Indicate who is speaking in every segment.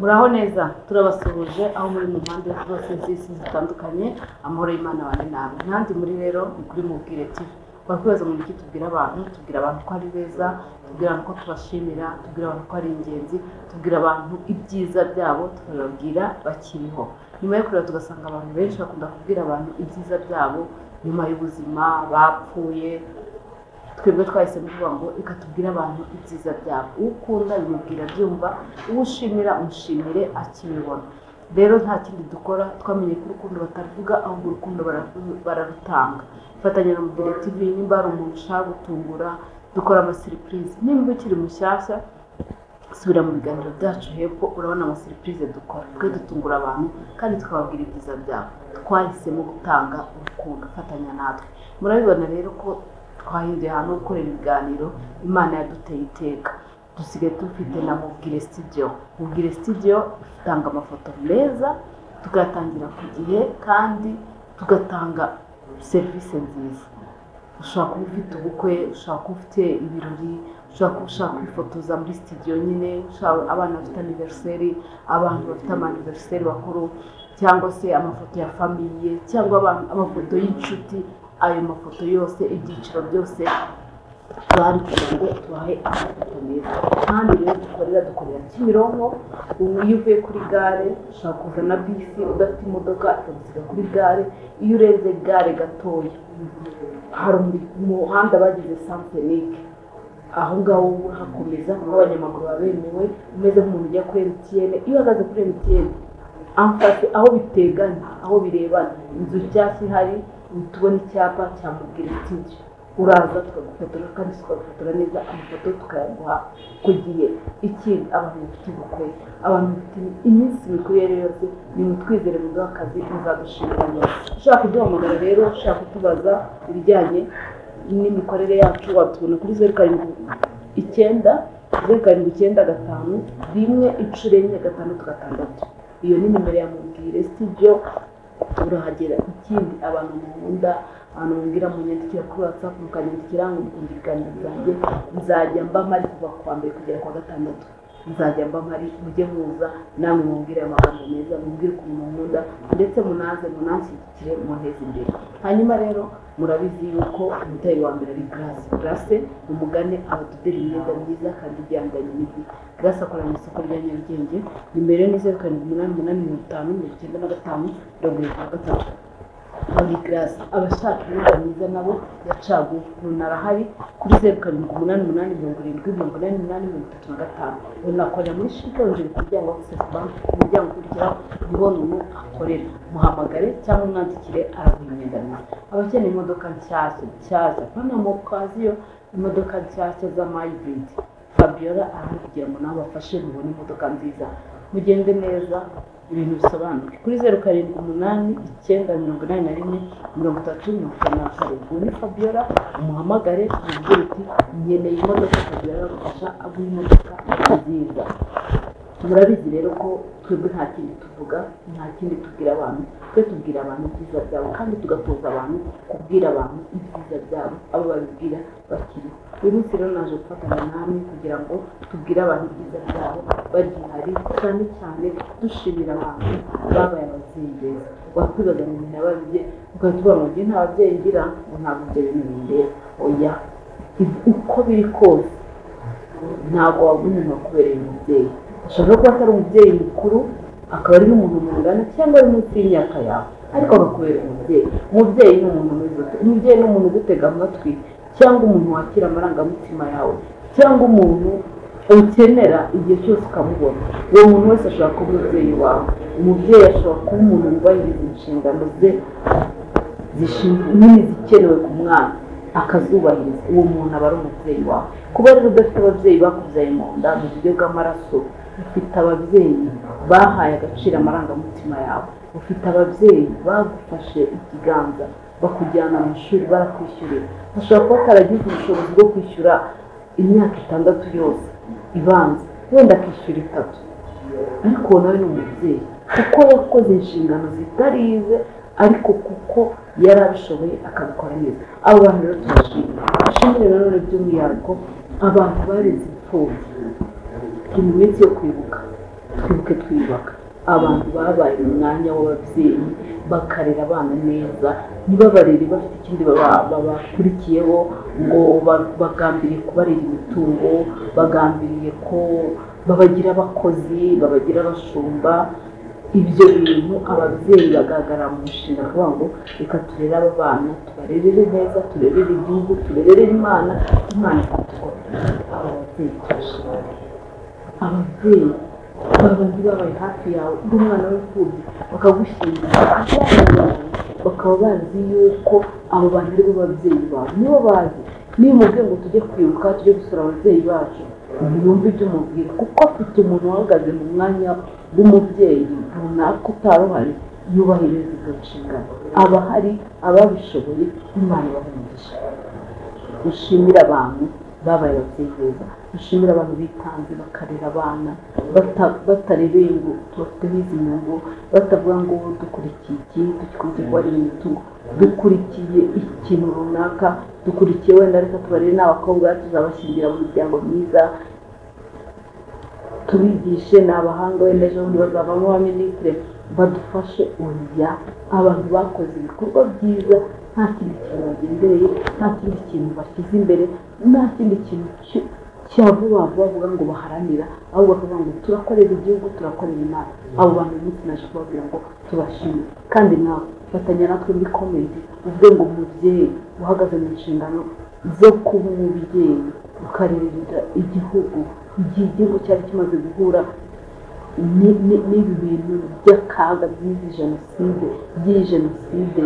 Speaker 1: muraho neza turabasuhuje aho muri mu mpande zose z'isi zitandukanye amahoro y'Imana bane namwe kandi muri rero kuri Mubwire TV bakwibaza mu biki tubwira abantu ko ari beza, tubwira abantu ko tubashimira, tubwira abantu ko ari ingenzi, tubwira abantu ibyiza byabo, tukababwira bakiriho. Nyuma yo kureba tugasanga abantu benshi bakunda kubwira abantu ibyiza byabo nyuma y'ubuzima bapfuye, twebwe twahisemo kuvuga ngo reka tubwire abantu ibyiza byabo. Ukunda bimubwira byumva, uwushimira umushimire akibibona. Rero nta kindi dukora, twamenye ko urukundo batavuga ahubwo urukundo bararutanga. Fatanya na Mubwire TV, nimba hari umuntu ushaka gutungura dukora amasiripurize. Nimba ukiri mushyashya subira mu biganiro byacu hepfo urabona amasiripurize dukora. Twe dutungura abantu kandi tukababwira ibyiza byabo. Twahisemo gutanga urukundo, fatanya natwe. Murabibona rero ko twahinduye ahantu ho gukorera ibiganiro, Imana yaduteye iteka. Dusigaye dufite na Mubwire Studio. Mubwire Studio itanga amafoto meza, tugatangira ku gihe kandi tugatanga serivisi nziza. Ushaka kuba ufite ubukwe, ushaka kuba ufite ibirori, ushaka kwifotoza muri studio nyine, abana bafite anniversary, abantu bafite anniversary bakuru, cyangwa se amafoto ya famiye, cyangwa amafoto y'inshuti. Ayo mafoto yose, ibyiciro byose bari kugira ngo tubahe amafoto meza. Kandi rero dukorera Kimironko. Iyo uvuye kuri gare ushaka kuzana bisi udafite imodoka ikagusiga kuri gare. Iyo urenze gare gatoya hari umuhanda bagize Saint-Denis, aho ngaho hakomeza nk'abanyamaguru babemewe, umeze nk'umuntu ujya kuri MTN. Iyo uhagaze kuri MTN amfase aho biteganya, aho birebana, inzu nshyashya ihari, tubona icyapa cya Mubwire TV, uraza tukagufotora kandi tukagufotora neza, amafoto tukayaguha ku gihe. Ikindi abantu bafite ubukwe, abantu bafite iminsi mikuru iyo yose, nimutwizere muduha akazi muzadushimira neza. Ushaka kuduhamagara rero, ushaka kutubaza ibijyanye n'imikorere yacu watubona kuri 079 079 5 iyo ni nimero ya Mubwire Studio. Urahagera. Ikindi abantu nkunda, abantu mbwira mu nyandikira kuri WhatsApp mukanyandikira ngo mukunda ibiganiro byanjye, nzajya mba mpari kuva ku wa mbere kugera ku wa gatandatu. Nzajya mba mpari, mujye muza namwe mumbwire amagambo meza, mumbwire ukuntu nkunda, ndetse munanshyigikire munteze imbere. Hanyuma rero murabizi yuko umutari wa mbere ari Grace. Umugane abadodera imyenda myiza kandi ijyandanye n'igihe. Grace akora mu isoko rya Nyarugenge. Nimero ni 0788559573. Muri Grace abashaka imyenda myiza nabo yacagu runarahari kuri 0788708835. Unakorera muri Shikonje kugira ngo Access Bank umuryango ukurikira ibona umuntu akorera. Muhamagare cyangwa mwandikire araguha imyenda myiza. Abakeneye imodoka nshyashya pana mu kaziyo, imodoka nshyashya za Hybrid, Fabiola ari kugira ngo nabo bafashe mubone imodoka nziza. Mugende neza ibintu bisobanuke kuri 0789813037. Ni Fabiola, umuhamagare mubwire uti nkeneye imodoka. Fabiola agufasha aguha imodoka nziza. Murabizi rero ko twebwe nta kindi tuvuga, nta kindi tubwira abantu. Twe tubwira abantu ibyiza byabo kandi tugatoza abantu kubwira abantu ibyiza byabo, abo babibwira bakiriho. Uyu munsi rero naje gufatanya namwe kugira ngo tubwire abantu ibyiza byabo bagihari, cyane cyane dushimira abantu babaye ababyeyi beza. Wakwibaza ngo nyina babyeyi ukavuga ngo nta babyeyi ngira, ngo ntabwo ibyo bintu bindeba. Oya, uko biri kose ntabwo wabona umuntu wakubereye umubyeyi. Ashobora kuba atari umubyeyi mukuru, akaba ari n'umuntu mungana cyangwa ari munsi y'imyaka yawe, ariko agakubera umubyeyi. Umubyeyi ni umuntu mwiza. Umubyeyi ni umuntu ugutega amatwi, cyangwa umuntu wakira amarangamutima yawe, cyangwa umuntu ukenera igihe cyose ukamubona. Uwo muntu wese ashobora kuba umubyeyi wawe. Umubyeyi ashobora kuba umuntu wubahiriza inshingano ze nini zikenewe ku mwana akazubahiriza. Uwo muntu aba ari umubyeyi wawe. Kuba rero udafite ababyeyi bakubyaye mu nda mu buryo bw'amaraso, ufite ababyeyi bahaye agaciro amarangamutima yawe, ufite ababyeyi bagufashe ikiganza bakujyana mu ishuri barakwishyurira. Ashobora kuba ataragize ubushobozi bwo kwishyura imyaka 6 yose ibanza, wenda akishyura 3, ariko nawe ni umubyeyi kuko yakoze inshingano zitarize, ariko kuko yari abishoboye akabikora neza. Abo bantu rero turashimira rero by'umwihariko abantu bareze imfubyi. Mu minsi yo kwibuka twibuke twiyubaka abantu babaye mu mwanya w'ababyeyi bakarera abana neza ntibabarere bafite ikindi babakurikiyeho ngo bagambiriye kubarera imitungo bagambiriye ko babagira abakozi babagira abashumba ibyo bintu ababyeyi bagaragara mu nshinga kuvuga ngo reka turere aba bana tubarerere neza turerere igihugu turerere imana ikatugoboka aba babyeyi turashimira ababyeyi babandi babaye hafi yawe uri umwana w'imfubyi bakagushyingira bakaba bazi yuko abo bantu ari bo babyeyi bawe nibo bazi niba umubwiye ngo tujye kwibuka tujye gusura ababyeyi bacu ntiyumve ibyo umubwira kuko afite umuntu uhagaze mu mwanya w'umubyeyi runaka utaruhari yubahiriza izo nshingano aba hari ababishoboye imana ibaha dushimira abantu babaye ababyeyi beza dushimira abantu bitanze bakarera abana batarebeye ngo tubafiteho izi nyungu batavuga ngo dukurikiye iki dukurikiye kubarira imitungo dukurikiye ikintu runaka dukurikiye wenda reka tubarere n'abakobwa tuzabashyingira mu miryango myiza tubigishe ni abahanga wenda ejo bundi bazavamo ba minisitiri badufashe oya abantu bakoze ibikorwa byiza nta kindi kintu bagendereye nta kindi kintu bashyize imbere nta kindi kintu cya vuba bavuga ngo baharanira ahubwo bakavuga ngo turakorera igihugu turakorera imana abo bantu umunsi naje kubabwira ngo tubashimire kandi nawe fatanya natwe muri komenti uvuge ngo umubyeyi uhagaze mu nshingano zo kuba umubyeyi ukarerera igihugu igihe igihugu cyari kimaze guhura n'ibi bintu by'akaga by'iyi jenoside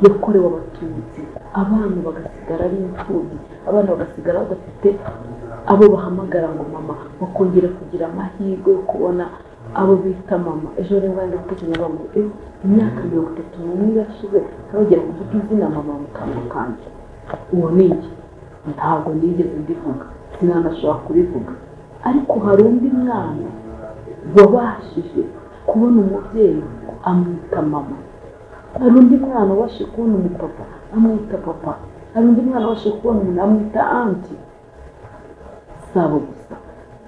Speaker 1: yakorewe abatutsi abana bagasigara ari imfubyi abana bagasigara badafite abo bahamagara ngo mama bakongera kugira amahirwe yo kubona abo bita mama ejo rero bandi gutekereza ngo imyaka 31 irashize bagera kuvuga izina mama mu kanwa kanjye uwo ni iki ntabwo nigeze ndivuga sinanashobora kubivuga ariko hari undi mwana wabashije kubona umubyeyi amwita mama hari undi mwana wabashije kubona umupapa amwita papa hari undi mwana wabashije kubona umuntu amwita anti sabo gusa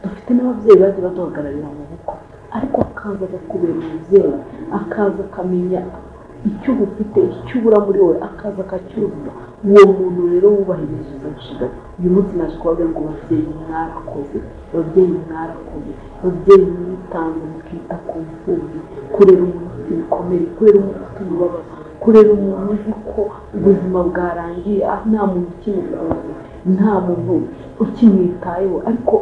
Speaker 1: dufite n'ababyeyi bagiye baduhagararira mu bukwe ariko akaza agakubera umubyeyi akaza akamenya icyo ufite icyo ubura muri wowe akaza akacyuzuza uwo muntu rero wubahirije izo nshingano uyu munsi naje kubabwira ngo babyeyi mwarakoze babyeyi mwitanze mukita ku mfubyi kurera umuntu ufite ibikomere kurera umuntu ufite umubabaro kurera umuntu uzi ko ubuzima bwarangiye nta muntu ukimukunze nta muntu ukimwitayeho ariko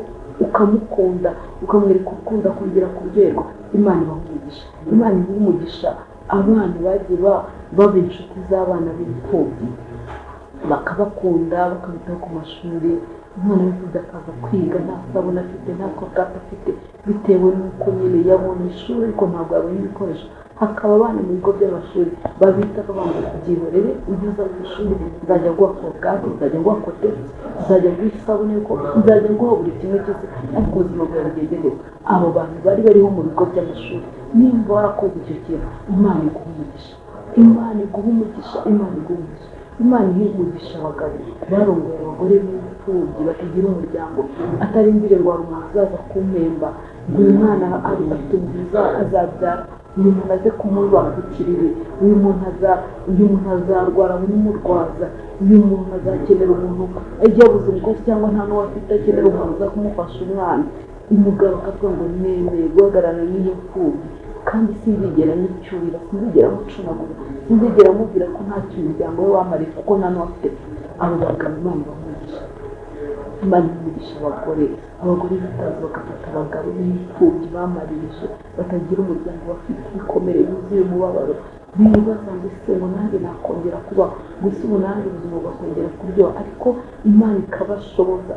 Speaker 1: ukamukunda ukamwereka ukunda kongera kuryoherwa imana ibaha umugisha abana bagiye baba inshuti z'abana b'imfubyi bakabakunda bakabitaho ku mashuri umwana w'imfubyi akaza kwiga nta sabune afite nta korogate afite bitewe n'uko nyine yabonye ishuri ariko ntabwo yabonye ibikoresho hakaba abana mu bigo by'amashuri babita babanza kubyihorere ugeze mu ishuri uzajya guha korogate uzajya guha kotegisi uzajya guha isabune uzajya guha buri kimwe cyose ariko ubuzima bwawe bugende neza abo bantu bari bariho mu bigo by'amashuri nimba warakoze icyo kintu imana iguha umugisha imana iha umugisha abagabo barongoye abagore b'imfubyi batagira umuryango atarindire ngo hari umuntu uzaza kumpemba ngo uyu mwana afite ubwiza azabyara uyu muntu aze kumubakukirire uyu muntu azarwara bumurwaza uyu muntu azakenera umuntu ajya abuze umugozi cyangwa nta n'uwo afite akenera umuntu uza kumufasha umwana umugabo akavuga ngo nemeye guhagararana n'iyo mfubyi kandi sinzigera n'icyurira sinzigera mucunagura sinzigera mubwira ko nta kintu umuryango we wamariye kuko nta n'uwafite abo bagabo imana imugisha abagore bitazi bagafata abagabo b'imfubyi bamarije batagira umuryango bafite ibikomere yuzuye umubabaro bibaza ngo ese ngo nanjye nakongera kubaho gusa ubu nanjye ubuzima bwakongera kuryoha ariko imana ikabashoboza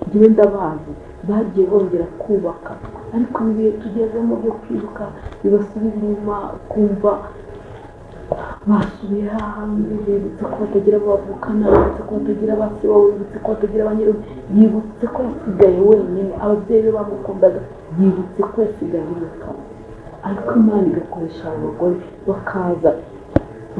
Speaker 1: njyewe ndabazi bagiye bongera kubaka ariko ibi bihe tugezemo byo kwibuka bibasubiza inyuma kumva basubiye hahandi bibutse ko batagira abavukana bibutse ko batagira abase babo bibutse ko batagira abanyerugo yibutse ko yasigaye wenyine ababyeyi be bamukundaga yibutse ko yasigaye umugabo ariko imana igakoresha abagore bakaza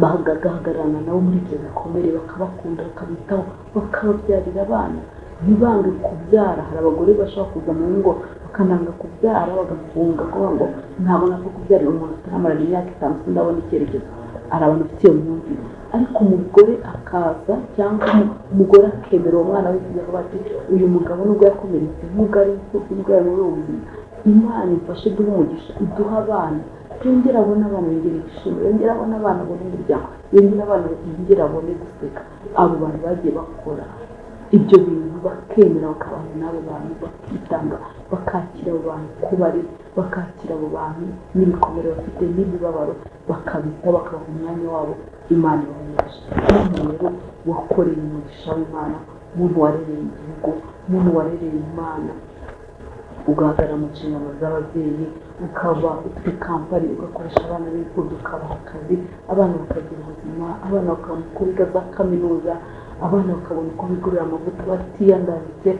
Speaker 1: bagahagararana nabo muri ibyo bikomere bakabakunda bakabitaho bakababyarira abana ntibange kubyara hari abagore bashobora kuza mu ngo bakananga kubyara bagafunga kuvuga ngo ntabwo napfa kubyarira umuntu utaramarana imyaka 5 sindabona icyerekezo. Ari abantu bafite iyo myumvire, ariko umugore akaza cyangwa umugore akemera uwo mwana w'ikigo bati uyu mugabo nubwo yakomeretse nubwo ari ubwo ari mu buzima, Imana ifashe duha umugisha iduha abana, yongera abona abana yongera ishimwe, yongera abona abana abona umuryango, yongera abana yongera abone guseka. Abo bantu bagiye bakora ibyo bintu bakemera bakabana n'abo bantu bakitanga bakakira abo bantu ko bari, bakakira abo bantu n'ibikomere bafite n'ibibabaro bakabita bakabaha umwanya wabo. Imana ibamugisha. Umuntu rero wakoreye umugisha w'Imana, umuntu warereye igihugu, umuntu warereye Imana, ugahagarara mu nshingano z'ababyeyi, ukaba ufite kampani ugakoresha abana b'imfubyi ukabaha akazi, abana bakagira ubuzima, abana bakabona uko biga za kaminuza, abana bakabona uko bigurira amavuta batiyandaritse.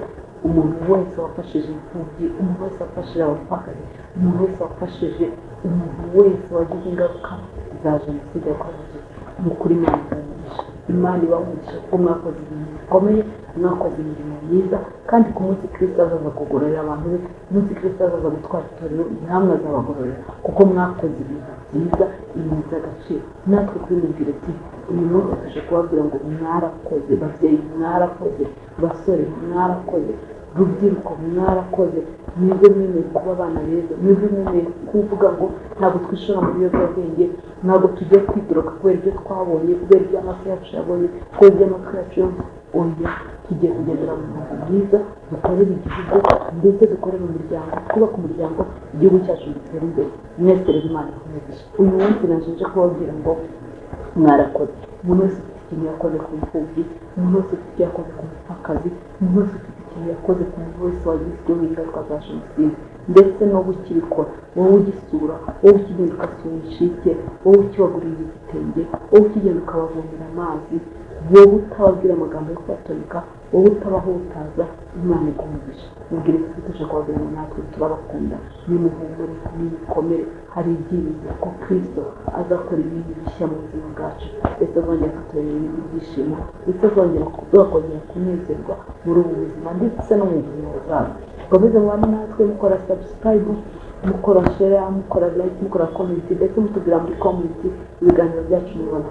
Speaker 1: Umuntu wese wafashije imfubyi, umuntu wese wafashije abapfakazi, umuntu wese wafashije umuntu wese wagize ingaruka za jenoside yakorewe ni ukuri Imana ibamugisha. Imana ibamugisha kuko mwakoze ibintu bikomeye, mwakoze imirimo myiza, kandi ku munsi Kristo azaza kugororera abantu be, ku munsi Kristo azaza gutwara itorero, namwe azabagororera kuko mwakoze ibintu byiza, ibintu by'agaciro. Natwe kuri Mubwire TV uyu munsi tuje kubabwira ngo mwarakoze, babyeyi mwarakoze, basore mwarakoze, rubyiruko mwarakoze, mwebwe mwemeye kuba abana beza, mwebwe mwemeye kuvuga ngo ntabwo twishora mu biyobyabwenge, ntabwo tugiye kwidoroka kubera ibyo twabonye, kubera ibyo amaso yacu yabonye, kubera ibyo amatwi yacu yumva. Oya, tugiye kugendera mu murongo mwiza, dukorere igihugu ndetse dukorere umuryango, twubake umuryango, igihugu cyacu gitera imbere. Mwese rero Imana ibamugisha. Uyu munsi naje kubabwira ngo mwarakoze. Umuntu wese ufite ikintu yakoze ku mfubyi, umuntu wese ufite icyo yakoze ku mupfakazi, umuntu wese ufite ikintu yakoze ku muntu wese wagizweho ingaruka za jenoside, ndetse no gukibikora, wowe ugisura, wowe ukigenda ukasura inshike, wowe ukibagurira igitenge, wowe ukigenda ukabavomera amazi, wowe utababwira amagambo yo kubatoneka, wowe utabahutaza. Imana igumisha. Mubwire ko tuje kubabwira ngo natwe turabakunda, nimuhumure, nimukomere, hari ibyiringiro ko Kristo azakora ibintu bishya mu buzima bwacu, ndetse azongera kuturemera ibindi byishimo, ndetse azongera kongera kunezerwa muri ubu buzima ndetse no mu buzima buzaza. Mukomeze mubane natwe mukora subscribe, mukora share, mukora like, mukora comment, ndetse mutubwira muri comment ibiganiro byacu mubona,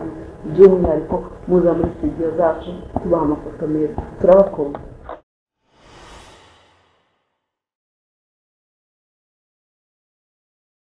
Speaker 1: by'umwihariko muza muri studio zacu tubaha amafoto meza. Turabakunda.